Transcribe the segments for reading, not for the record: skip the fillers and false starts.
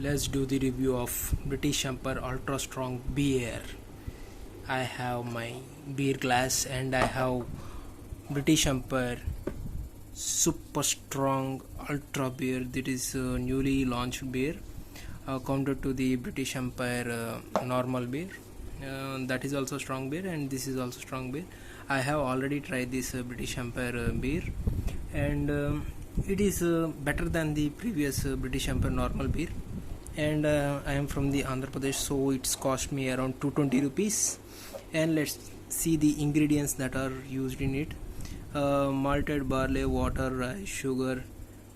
Let's do the review of British Empire Ultra Strong beer. I have my beer glass and I have British Empire Super Strong Ultra beer. That is newly launched beer counter to the British Empire normal beer. That is also strong beer and this is also strong beer. I have already tried this British Empire beer and it is better than the previous British Empire normal beer. And I am from the Andhra Pradesh, so it's cost me around 220 rupees. And let's see the ingredients that are used in it. Malted barley, water, rice, sugar,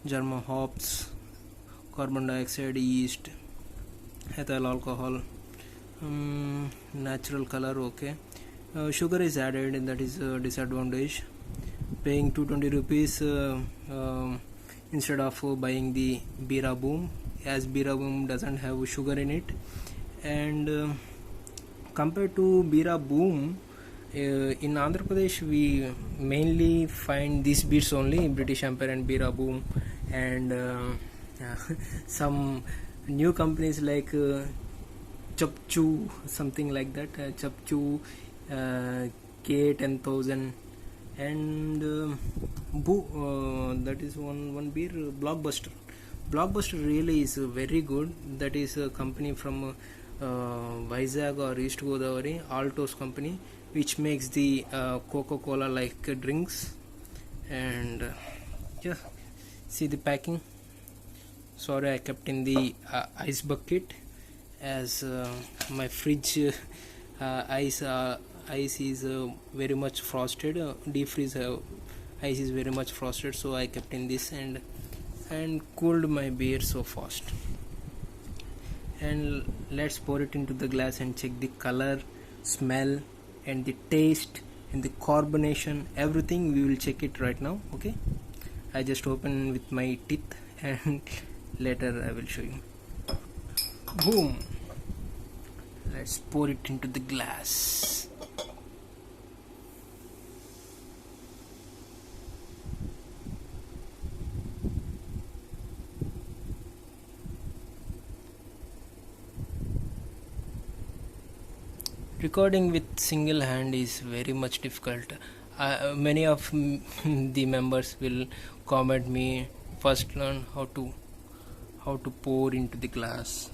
German hops, carbon dioxide, yeast, ethyl alcohol, natural color. Okay, sugar is added and that is a disadvantage. Paying 220 rupees instead of buying the Bira Boom, as Bira Boom doesn't have sugar in it. And compared to Bira Boom, in Andhra Pradesh we mainly find these beers only, British Empire and Bira Boom, and some new companies like Chapchu, something like that, Chapchu, K10000, and that is one beer, Blockbuster really is very good. That is a company from Vizag or East Godavari, Altos company, which makes the Coca-Cola like drinks. And yeah, see the packing. Sorry, I kept in the ice bucket as my fridge ice is very much frosted. Deep freeze ice is very much frosted, so I kept in this and cooled my beer so fast. And let's pour it into the glass and check the color, smell, and the taste and the carbonation. Everything we will check it right now. Okay, I just open with my teeth and later I will show you. Boom. Let's pour it into the glass. Recording with single hand is very much difficult. Many of the members will comment me, first learn how to pour into the glass.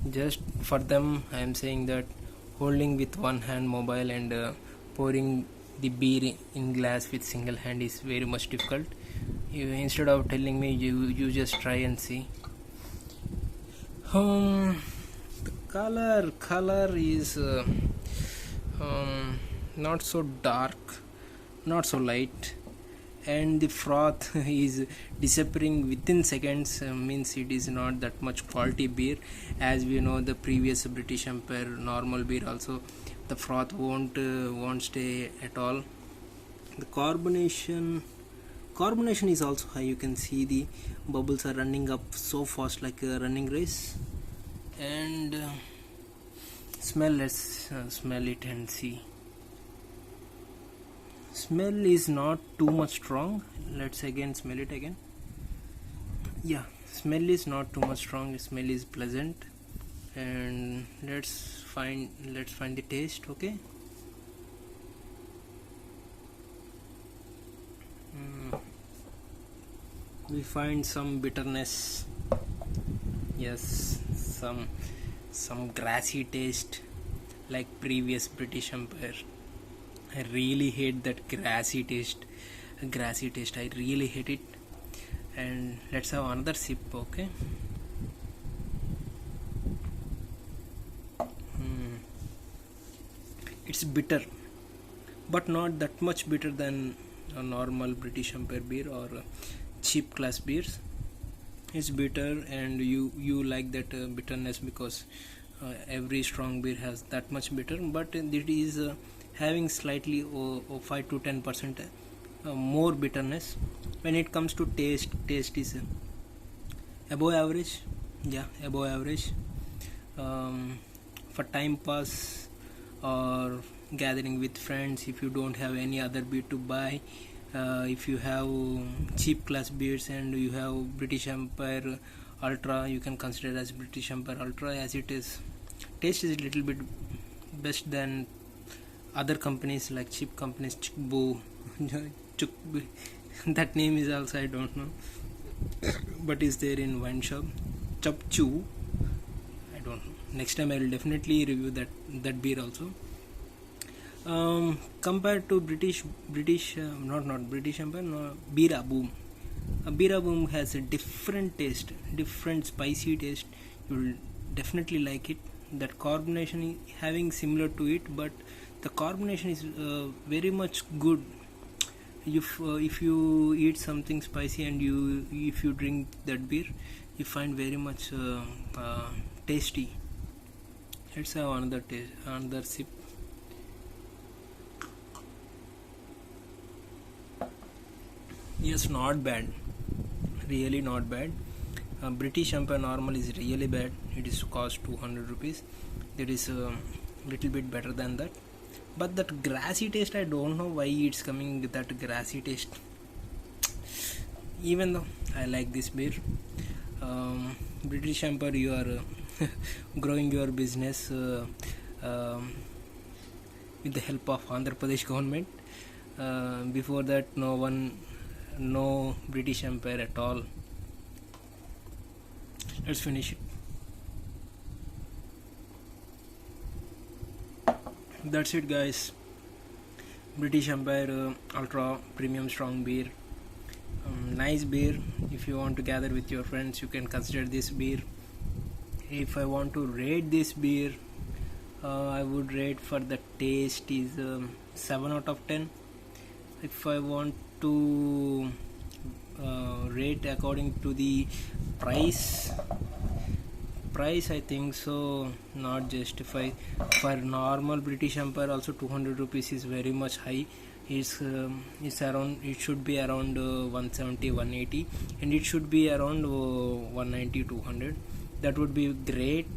Just for them I am saying that holding with one hand mobile and pouring the beer in glass with single hand is very much difficult. Instead of telling me, you just try and see. The color is not so dark, not so light, and the froth is disappearing within seconds. Means it is not that much quality beer. As we know, the previous British Empire normal beer also, the froth won't stay at all. The carbonation is also high. You can see the bubbles are running up so fast like a running race. And smell, let's smell it and see. Smell is not too much strong. Let's again smell it again. Yeah, smell is not too much strong. Smell is pleasant. And let's find the taste. Okay. We find some bitterness. Yes, some grassy taste like previous British Empire. I really hate that grassy taste. I really hate it. And let's have another sip. Okay. It's bitter, but not that much bitter than a normal British Empire beer or cheap class beers. It's bitter, and you like that bitterness because every strong beer has that much bitter, but it is having slightly 5 to 10% more bitterness. When it comes to taste is above average. Yeah, above average. For time pass or gathering with friends, if you don't have any other beer to buy, if you have cheap class beers and you have British Empire Ultra, you can consider as British Empire Ultra, as it is taste is a little bit best than other companies like cheap companies, Chukbu. Chukbu, that name is also I don't know, but is there in wine shop. Chapchu, I don't know. Next time I will definitely review that beer also. Compared to not British Empire, no, Bira Boom. Bira Boom has a different taste, different spicy taste. You will definitely like it. That carbonation is having similar to it, but the carbonation is very much good. If you eat something spicy and if you drink that beer, you find very much tasty. Let's have another sip. Yes, not bad, really not bad. British Empire normal is really bad. It is cost 200 rupees. That is a little bit better than that, but that grassy taste, I don't know why it's coming with that grassy taste. Even though I like this beer, British Empire, you are growing your business with the help of Andhra Pradesh government. Before that, no British Empire at all. Let's finish it. That's it, guys. British Empire Ultra Premium Strong Beer. Nice beer. If you want to gather with your friends, you can consider this beer. If I want to rate this beer, I would rate for the taste is 7 out of 10. If I want to rate according to the price, I think so not justified. For normal British Empire also 200 rupees is very much high. It's around, it should be around 170 180, and it should be around 190 200. That would be great.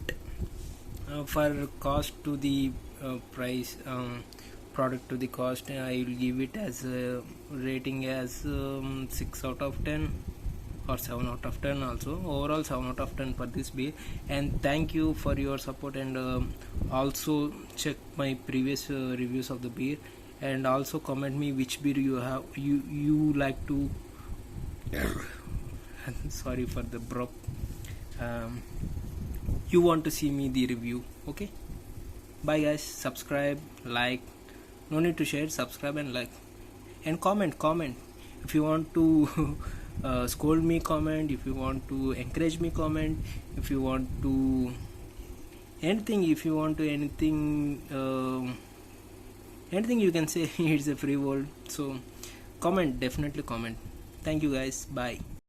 For cost to the price, product to the cost, I will give it as a rating as 6 out of 10 or 7 out of 10 also. Overall 7 out of 10 for this beer. And thank you for your support, and also check my previous reviews of the beer, and also comment me which beer you like to sorry for the burp. You want to see me the review. Okay, bye guys. Subscribe, like, no need to share, subscribe and like, and comment if you want to scold me, comment if you want to encourage me, comment if you want to anything, anything you can say. It's a free world, so comment, definitely comment. Thank you guys, bye.